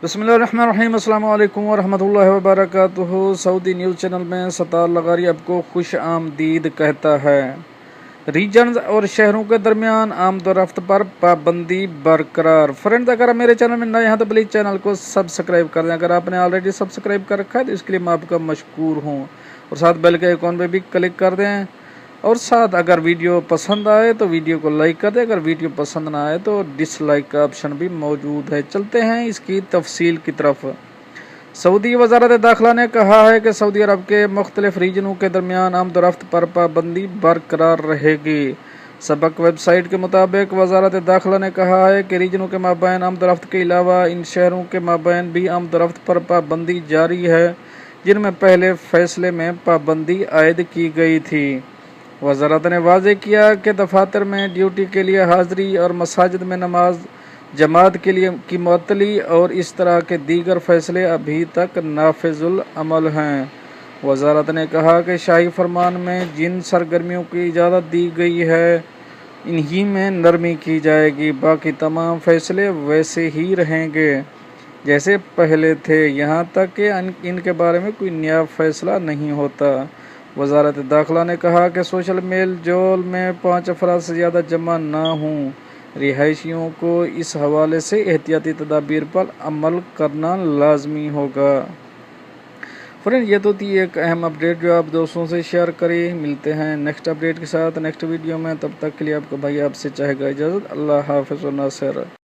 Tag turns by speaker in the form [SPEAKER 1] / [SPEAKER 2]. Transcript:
[SPEAKER 1] बिस्मिल्लाहिर्रहमानिर्रहीम अस्सलाम वालेकुम वरहमतुल्लाहि वबरकातुहू। सऊदी न्यूज़ चैनल में सतार लगारी आपको खुश आमदीद कहता है। रीजन्स और शहरों के दरमियान आमदोरफ्त पर पाबंदी बरकरार। फ्रेंड्स, अगर आप मेरे चैनल में नए हैं तो प्लीज़ चैनल को सब्सक्राइब कर दें। अगर आपने ऑलरेडी सब्सक्राइब कर रखा है तो इसके लिए मैं आपका मशकूर हूँ। और साथ बेल के आइकॉन पे भी क्लिक कर दें। और साथ अगर वीडियो पसंद आए तो वीडियो को लाइक कर दें। अगर वीडियो पसंद ना आए तो डिसलाइक का ऑप्शन भी मौजूद है। चलते हैं इसकी तफसील की तरफ। सऊदी वज़ारत दाखिला ने कहा है कि सऊदी अरब के मुख्तलिफ रीजनों के दरमियान आमदोरफ्त पर पाबंदी बरकरार रहेगी। सबक वेबसाइट के मुताबिक वज़ारत दाखिला ने कहा है कि रीजनों के माबैन आमदोरफ्त के अलावा इन शहरों के माबैन भी आमदोरफ्त पर पाबंदी जारी है, जिनमें पहले फैसले में पाबंदी आयद की गई थी। वज़ारत ने वाज़ेह किया कि दफातर में ड्यूटी के लिए हाज़िरी और मसाजिद में नमाज जमात के लिए की मुअत्तली और इस तरह के दीगर फ़ैसले अभी तक नाफिजुल अमल हैं। वज़ारत ने कहा कि शाही फरमान में जिन सरगर्मियों की इजाज़त दी गई है इन्हीं में नरमी की जाएगी। बाकी तमाम फ़ैसले वैसे ही रहेंगे जैसे पहले थे, यहाँ तक कि इनके बारे में कोई नया फ़ैसला नहीं होता। वज़ारत दाखिला ने कहा कि सोशल मेल जोल में 5 अफराद से ज़्यादा जमा ना हों। रिहायशियों को इस हवाले से एहतियाती तदाबीर पर अमल करना लाजमी होगा। फ्रेंड, ये तो थी एक अहम अपडेट जो आप दोस्तों से शेयर करें। मिलते हैं नेक्स्ट अपडेट के साथ नेक्स्ट वीडियो में। तब तक के लिए आपका भाई आपसे चाहेगा इजाज़त। अल्लाह हाफ़िज़ व नासिर।